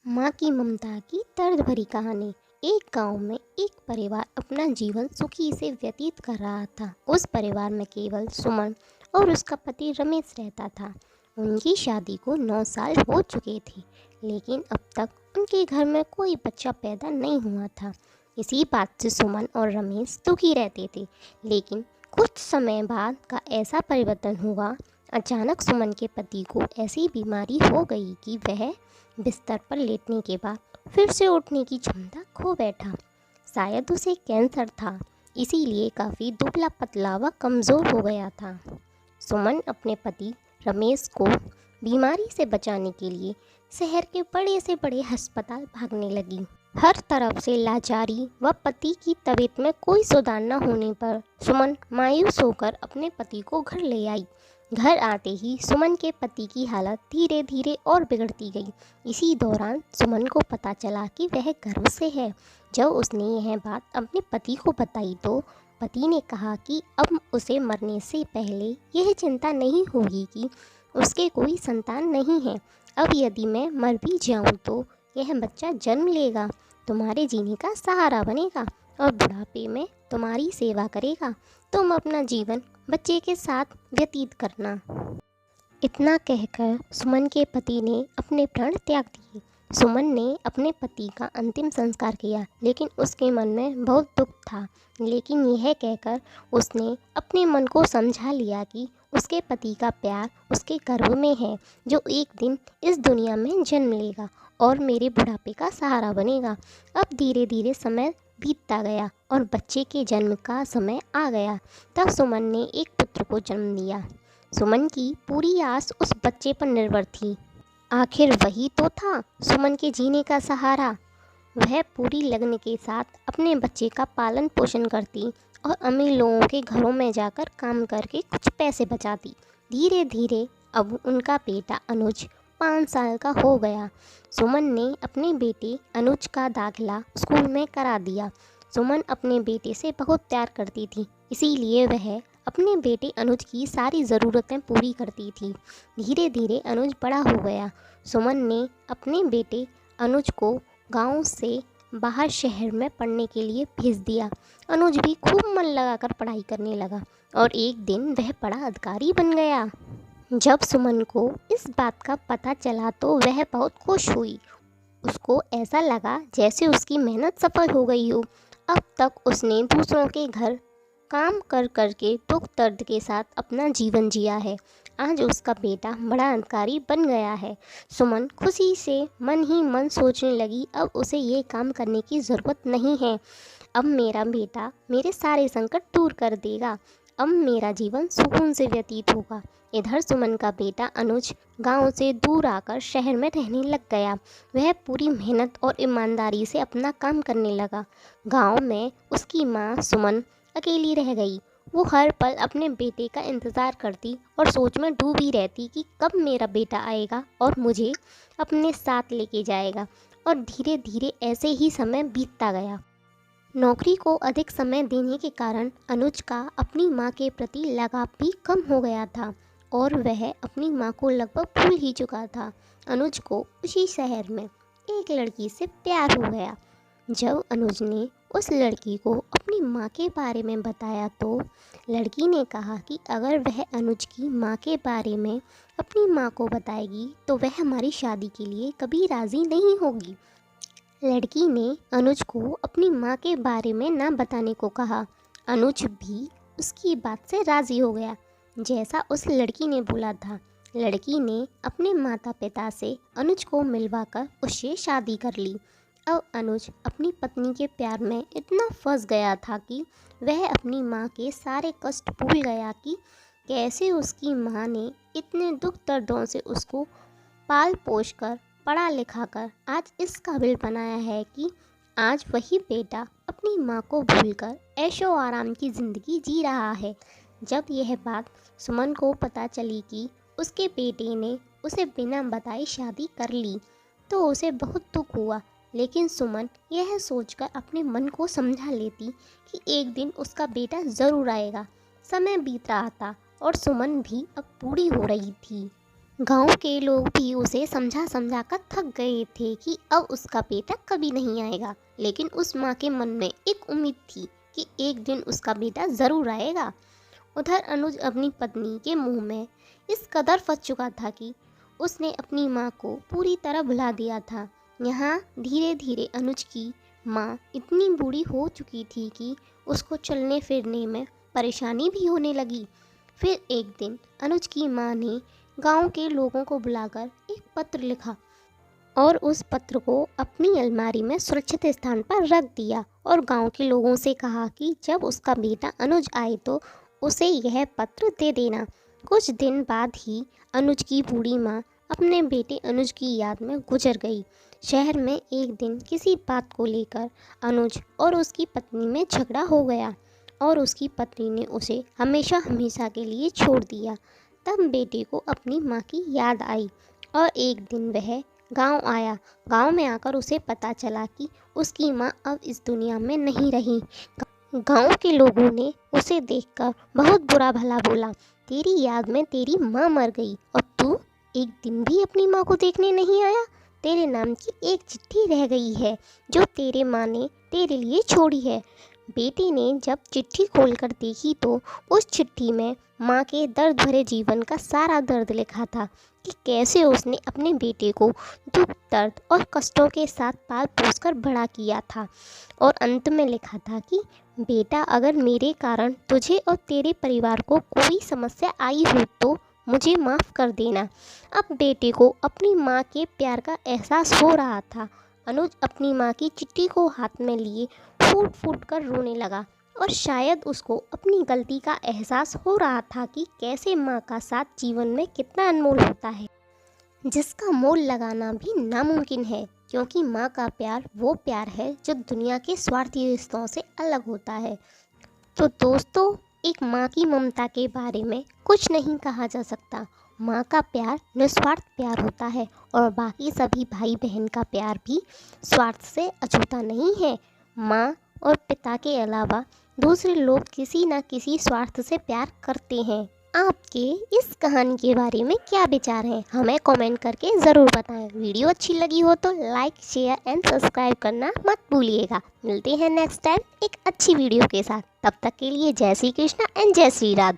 माँ की ममता की दर्द भरी कहानी। एक गांव में एक परिवार अपना जीवन सुखी से व्यतीत कर रहा था। उस परिवार में केवल सुमन और उसका पति रमेश रहता था। उनकी शादी को 9 साल हो चुके थे, लेकिन अब तक उनके घर में कोई बच्चा पैदा नहीं हुआ था। इसी बात से सुमन और रमेश दुखी रहते थे। लेकिन कुछ समय बाद का ऐसा परिवर्तन हुआ। अचानक सुमन के पति को ऐसी बीमारी हो गई कि वह बिस्तर पर लेटने के बाद फिर से उठने की क्षमता खो बैठा। शायद उसे कैंसर था, इसीलिए काफ़ी दुबला पतला व कमज़ोर हो गया था। सुमन अपने पति रमेश को बीमारी से बचाने के लिए शहर के बड़े से बड़े अस्पताल भागने लगी। हर तरफ से लाचारी व पति की तबीयत में कोई सुधार न होने पर सुमन मायूस होकर अपने पति को घर ले आई। घर आते ही सुमन के पति की हालत धीरे धीरे और बिगड़ती गई। इसी दौरान सुमन को पता चला कि वह गर्भ से है। जब उसने यह बात अपने पति को बताई तो पति ने कहा कि अब उसे मरने से पहले यह चिंता नहीं होगी कि उसके कोई संतान नहीं है। अब यदि मैं मर भी जाऊं तो यह बच्चा जन्म लेगा, तुम्हारे जीने का सहारा बनेगा और बुढ़ापे में तुम्हारी सेवा करेगा। तुम अपना जीवन बच्चे के साथ व्यतीत करना। इतना कहकर सुमन के पति ने अपने प्राण त्याग दिए। सुमन ने अपने पति का अंतिम संस्कार किया, लेकिन उसके मन में बहुत दुख था। लेकिन यह कहकर उसने अपने मन को समझा लिया कि उसके पति का प्यार उसके गर्भ में है, जो एक दिन इस दुनिया में जन्म लेगा और मेरे बुढ़ापे का सहारा बनेगा। अब धीरे धीरे समय बीतता गया और बच्चे के जन्म का समय आ गया। तब सुमन ने एक पुत्र को जन्म दिया। सुमन की पूरी आस उस बच्चे पर निर्भर थी। आखिर वही तो था सुमन के जीने का सहारा। वह पूरी लगन के साथ अपने बच्चे का पालन पोषण करती और अमीर लोगों के घरों में जाकर काम करके कुछ पैसे बचाती। धीरे धीरे अब उनका बेटा अनुज 5 साल का हो गया। सुमन ने अपने बेटे अनुज का दाखिला स्कूल में करा दिया। सुमन अपने बेटे से बहुत प्यार करती थी, इसीलिए वह अपने बेटे अनुज की सारी ज़रूरतें पूरी करती थी। धीरे धीरे अनुज बड़ा हो गया। सुमन ने अपने बेटे अनुज को गांव से बाहर शहर में पढ़ने के लिए भेज दिया। अनुज भी खूब मन लगाकर पढ़ाई करने लगा और एक दिन वह बड़ा अधिकारी बन गया। जब सुमन को इस बात का पता चला तो वह बहुत खुश हुई। उसको ऐसा लगा जैसे उसकी मेहनत सफल हो गई हो। अब तक उसने दूसरों के घर काम कर कर के दुख दर्द के साथ अपना जीवन जिया है। आज उसका बेटा बड़ा अधिकारी बन गया है। सुमन खुशी से मन ही मन सोचने लगी, अब उसे ये काम करने की ज़रूरत नहीं है। अब मेरा बेटा मेरे सारे संकट दूर कर देगा। अब मेरा जीवन सुकून से व्यतीत होगा। इधर सुमन का बेटा अनुज गांव से दूर आकर शहर में रहने लग गया। वह पूरी मेहनत और ईमानदारी से अपना काम करने लगा। गांव में उसकी माँ सुमन अकेली रह गई। वो हर पल अपने बेटे का इंतज़ार करती और सोच में डूबी रहती कि कब मेरा बेटा आएगा और मुझे अपने साथ लेके जाएगा। और धीरे धीरे ऐसे ही समय बीतता गया। नौकरी को अधिक समय देने के कारण अनुज का अपनी माँ के प्रति लगाव भी कम हो गया था और वह अपनी माँ को लगभग भूल ही चुका था। अनुज को उसी शहर में एक लड़की से प्यार हो गया। जब अनुज ने उस लड़की को अपनी माँ के बारे में बताया तो लड़की ने कहा कि अगर वह अनुज की माँ के बारे में अपनी माँ को बताएगी तो वह हमारी शादी के लिए कभी राज़ी नहीं होगी। लड़की ने अनुज को अपनी माँ के बारे में ना बताने को कहा। अनुज भी उसकी बात से राज़ी हो गया, जैसा उस लड़की ने बोला था। लड़की ने अपने माता पिता से अनुज को मिलवाकर उससे शादी कर ली। अब अनुज अपनी पत्नी के प्यार में इतना फंस गया था कि वह अपनी माँ के सारे कष्ट भूल गया कि कैसे उसकी माँ ने इतने दुख दर्दों से उसको पाल पोस कर पढ़ा लिखा कर आज इस काबिल बनाया है कि आज वही बेटा अपनी माँ को भूलकर ऐशो आराम की ज़िंदगी जी रहा है। जब यह बात सुमन को पता चली कि उसके बेटे ने उसे बिना बताए शादी कर ली तो उसे बहुत दुख हुआ। लेकिन सुमन यह सोचकर अपने मन को समझा लेती कि एक दिन उसका बेटा ज़रूर आएगा। समय बीत रहा था और सुमन भी अब बूढ़ी हो रही थी। गांव के लोग भी उसे समझा समझा कर थक गए थे कि अब उसका बेटा कभी नहीं आएगा, लेकिन उस माँ के मन में एक उम्मीद थी कि एक दिन उसका बेटा ज़रूर आएगा। उधर अनुज अपनी पत्नी के मुंह में इस कदर फंस चुका था कि उसने अपनी माँ को पूरी तरह भुला दिया था। यहाँ धीरे धीरे अनुज की माँ इतनी बूढ़ी हो चुकी थी कि उसको चलने फिरने में परेशानी भी होने लगी। फिर एक दिन अनुज की माँ ने गांव के लोगों को बुलाकर एक पत्र लिखा और उस पत्र को अपनी अलमारी में सुरक्षित स्थान पर रख दिया और गांव के लोगों से कहा कि जब उसका बेटा अनुज आए तो उसे यह पत्र दे देना। कुछ दिन बाद ही अनुज की बूढ़ी माँ अपने बेटे अनुज की याद में गुजर गई। शहर में एक दिन किसी बात को लेकर अनुज और उसकी पत्नी में झगड़ा हो गया और उसकी पत्नी ने उसे हमेशा हमेशा के लिए छोड़ दिया। तब बेटे को अपनी माँ की याद आई और एक दिन वह गांव आया। गांव में आकर उसे पता चला कि उसकी माँ अब इस दुनिया में नहीं रही। गांव के लोगों ने उसे देखकर बहुत बुरा भला बोला, तेरी याद में तेरी माँ मर गई और तू एक दिन भी अपनी माँ को देखने नहीं आया। तेरे नाम की एक चिट्ठी रह गई है जो तेरे माँ ने तेरे लिए छोड़ी है। बेटी ने जब चिट्ठी खोलकर देखी तो उस चिट्ठी में माँ के दर्द भरे जीवन का सारा दर्द लिखा था कि कैसे उसने अपने बेटे को दुख दर्द और कष्टों के साथ पाल पोस कर बड़ा किया था। और अंत में लिखा था कि बेटा, अगर मेरे कारण तुझे और तेरे परिवार को कोई समस्या आई हो तो मुझे माफ़ कर देना। अब बेटे को अपनी माँ के प्यार का एहसास हो रहा था। अनुज अपनी माँ की चिट्ठी को हाथ में लिए फूट फूट कर रोने लगा और शायद उसको अपनी गलती का एहसास हो रहा था कि कैसे माँ का साथ जीवन में कितना अनमोल होता है, जिसका मोल लगाना भी नामुमकिन है, क्योंकि माँ का प्यार वो प्यार है जो दुनिया के स्वार्थी रिश्तों से अलग होता है। तो दोस्तों, एक माँ की ममता के बारे में कुछ नहीं कहा जा सकता। माँ का प्यार निस्वार्थ प्यार होता है और बाकी सभी भाई बहन का प्यार भी स्वार्थ से अछूता नहीं है। माँ और पिता के अलावा दूसरे लोग किसी न किसी स्वार्थ से प्यार करते हैं। आपके इस कहानी के बारे में क्या विचार हैं, हमें कमेंट करके ज़रूर बताएं। वीडियो अच्छी लगी हो तो लाइक शेयर एंड सब्सक्राइब करना मत भूलिएगा। मिलते हैं नेक्स्ट टाइम एक अच्छी वीडियो के साथ। तब तक के लिए जय श्री कृष्णा एंड जय श्री राधे।